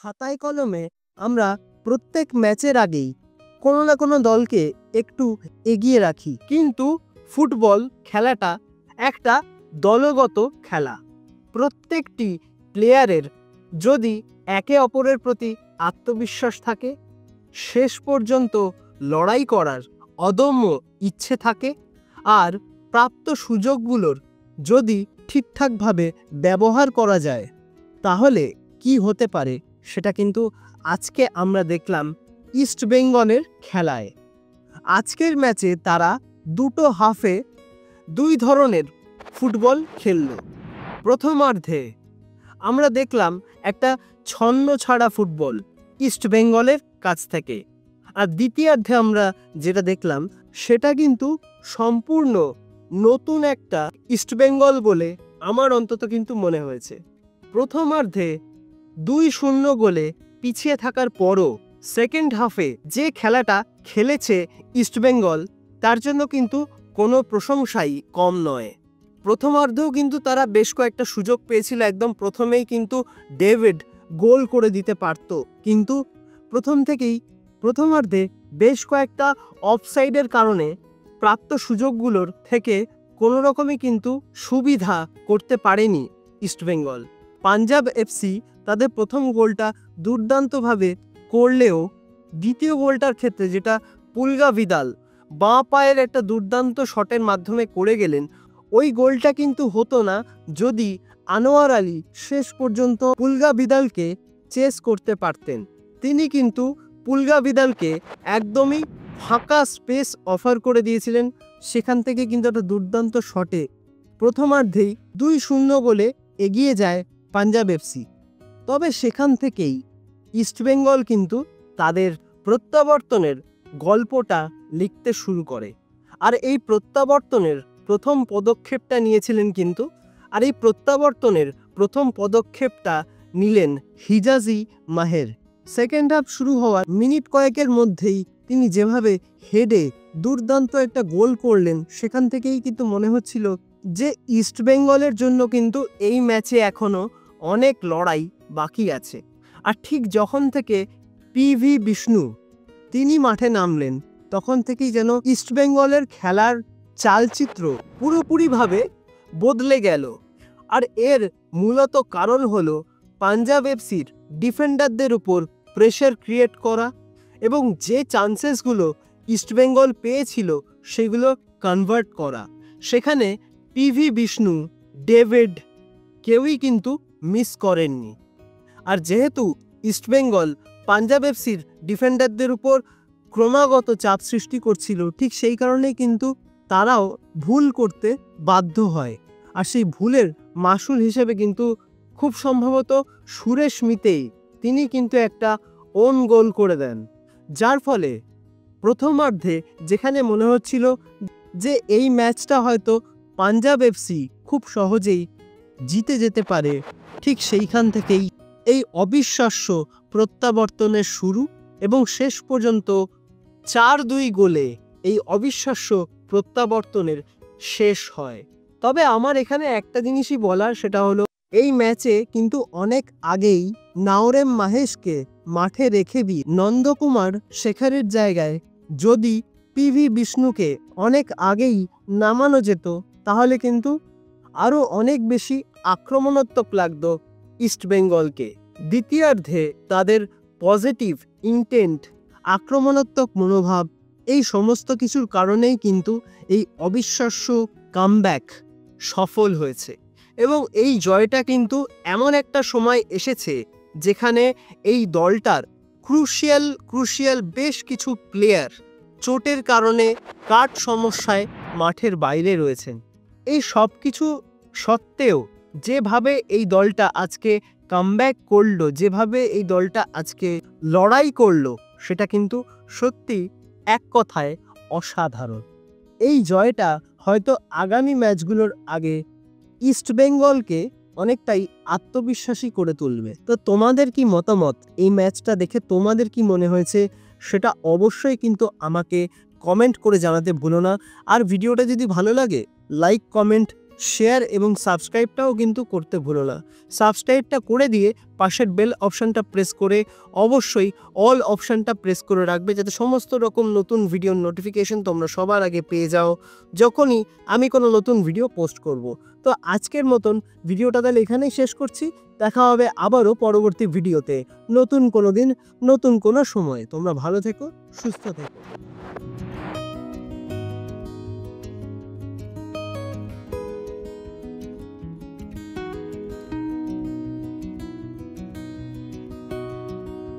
খাতায় কলমে আমরা প্রত্যেক ম্যাচের আগেই কোনো না কোনো দলকে একটু এগিয়ে রাখি, কিন্তু ফুটবল খেলাটা একটা দলগত খেলা। প্রত্যেকটি প্লেয়ারের যদি একে অপরের প্রতি আত্মবিশ্বাস থাকে, শেষ পর্যন্ত লড়াই করার অদম্য ইচ্ছে থাকে, আর প্রাপ্ত সুযোগগুলোর যদি ঠিকঠাকভাবে ব্যবহার করা যায়, তাহলে কি হতে পারে সেটা কিন্তু আজকে আমরা দেখলাম ইস্টবেঙ্গলের খেলায়। আজকের ম্যাচে তারা দুটো হাফে দুই ধরনের ফুটবল খেলল। প্রথমার্ধে আমরা দেখলাম একটা ছন্ন ছাড়া ফুটবল ইস্টবেঙ্গলের কাছ থেকে, আর দ্বিতীয়ার্ধে আমরা যেটা দেখলাম সেটা কিন্তু সম্পূর্ণ নতুন একটা ইস্টবেঙ্গল বলে আমার অন্তত কিন্তু মনে হয়েছে। প্রথমার্ধে 2-0 গোলে পিছিয়ে থাকার পরও সেকেন্ড হাফে যে খেলাটা খেলেছে ইস্টবেঙ্গল, তার জন্য কিন্তু কোনো প্রশংসাই কম নয়। প্রথমার্ধেও কিন্তু তারা বেশ কয়েকটা সুযোগ পেয়েছিল, একদম প্রথমেই কিন্তু ডেভিড গোল করে দিতে পারত, কিন্তু প্রথমার্ধে বেশ কয়েকটা অফসাইডের কারণে প্রাপ্ত সুযোগগুলোর থেকে কোনো রকমই কিন্তু সুবিধা করতে পারেনি ইস্টবেঙ্গল। পাঞ্জাব এফসি তাদের প্রথম গোলটা দুর্দান্তভাবে করলেও দ্বিতীয় গোলটার ক্ষেত্রে, যেটা পুলগা ভিদাল বাঁ পায়ের একটা দুর্দান্ত শটের মাধ্যমে করে গেলেন, ওই গোলটা কিন্তু হতো না যদি আনোয়ার আলী শেষ পর্যন্ত পুলগা ভিদালকে চেস করতে পারতেন। তিনি কিন্তু পুলগা ভিদালকে একদমই ফাঁকা স্পেস অফার করে দিয়েছিলেন, সেখান থেকে কিন্তু একটা দুর্দান্ত শটে প্রথমার্ধেই 2-0 গোলে এগিয়ে যায় পাঞ্জাব এফসি। তবে সেখান থেকেই ইস্টবেঙ্গল কিন্তু তাদের প্রত্যাবর্তনের গল্পটা লিখতে শুরু করে, আর এই প্রত্যাবর্তনের প্রথম পদক্ষেপটা নিয়েছিলেন কিন্তু, আর এই প্রত্যাবর্তনের প্রথম পদক্ষেপটা নিলেন হিজাজি মাহের। সেকেন্ড হাফ শুরু হওয়ার মিনিট কয়েকের মধ্যেই তিনি যেভাবে হেডে দুর্দান্ত একটা গোল করলেন, সেখান থেকেই কিন্তু মনে হচ্ছিল যে ইস্টবেঙ্গলের জন্য কিন্তু এই ম্যাচে এখনো অনেক লড়াই বাকি আছে। আর ঠিক যখন থেকে পিভি বিষ্ণু তিনি মাঠে নামলেন, তখন থেকেই যেন ইস্টবেঙ্গলের খেলার চালচিত্র পুরোপুরিভাবে বদলে গেল। আর এর মূলত কারণ হলো পাঞ্জাব এফসির ডিফেন্ডারদের উপর প্রেশার ক্রিয়েট করা, এবং যে চান্সেসগুলো ইস্টবেঙ্গল পেয়েছিল সেগুলো কনভার্ট করা। সেখানে পিভি বিষ্ণু, ডেভিড কেউই কিন্তু মিস করেননি। আর যেহেতু ইস্টবেঙ্গল পাঞ্জাব এফসির ডিফেন্ডারদের উপর ক্রমাগত চাপ সৃষ্টি করছিল, ঠিক সেই কারণেই কিন্তু তারাও ভুল করতে বাধ্য হয়। আর সেই ভুলের মাসুল হিসেবে কিন্তু খুব সম্ভবত সুরেশ মিতেই তিনি কিন্তু একটা ওন গোল করে দেন, যার ফলে প্রথমার্ধে যেখানে মনে হচ্ছিল যে এই ম্যাচটা হয়তো পাঞ্জাব এফসি খুব সহজেই জিতে যেতে পারে, ঠিক সেইখান থেকেই এই অবিশ্বাস্য প্রত্যাবর্তনের শুরু, এবং শেষ পর্যন্ত 4-2 গোলে এই অবিশ্বাস্য প্রত্যাবর্তনের শেষ হয়। তবে আমার এখানে একটা জিনিসই বলার, সেটা হলো এই ম্যাচে কিন্তু অনেক আগেই নাওরেম মাহেশকে মাঠে রেখে দিয়ে নন্দকুমার শেখারের জায়গায় যদি পিভি বিষ্ণুকে অনেক আগেই নামানো যেত, তাহলে কিন্তু আরও অনেক বেশি আক্রমণাত্মক লাগতো ইস্টবেঙ্গলকে। দ্বিতীয়ার্ধে তাদের পজিটিভ ইন্টেন্ট, আক্রমণাত্মক মনোভাব, এই সমস্ত কিছুর কারণেই কিন্তু এই অবিশ্বাস্য কামব্যাক সফল হয়েছে। এবং এই জয়টা কিন্তু এমন একটা সময় এসেছে যেখানে এই দলটার ক্রুশিয়াল বেশ কিছু প্লেয়ার চোটের কারণে কাট সমস্যায় মাঠের বাইরে রয়েছেন। এই সব কিছু সত্ত্বেও যেভাবে এই দলটা আজকে কামব্যাক করলো, যেভাবে এই দলটা আজকে লড়াই করলো, সেটা কিন্তু সত্যি এক কথায় অসাধারণ। এই জয়টা হয়তো আগামী ম্যাচগুলোর আগে ইস্টবেঙ্গলকে অনেকটাই আত্মবিশ্বাসী করে তুলবে। তো তোমাদের কি মতামত, এই ম্যাচটা দেখে তোমাদের কি মনে হয়েছে সেটা অবশ্যই কিন্তু আমাকে কমেন্ট করে জানাতে ভুলো না। আর ভিডিওটা যদি ভালো লাগে লাইক, কমেন্ট, শেয়ার এবং সাবস্ক্রাইবটাও কিন্তু করতে ভুলো না। সাবস্ক্রাইবটা করে দিয়ে পাশের বেল অপশানটা প্রেস করে অবশ্যই অল অপশানটা প্রেস করে রাখবে, যাতে সমস্ত রকম নতুন ভিডিওর নোটিফিকেশন তোমরা সবার আগে পেয়ে যাও যখনই আমি কোনো নতুন ভিডিও পোস্ট করব। তো আজকের মতন ভিডিওটা তাহলে এখানেই শেষ করছি। দেখা হবে আবারও পরবর্তী ভিডিওতে নতুন কোনো দিন নতুন কোনো সময়। তোমরা ভালো থেকো, সুস্থ থেকো।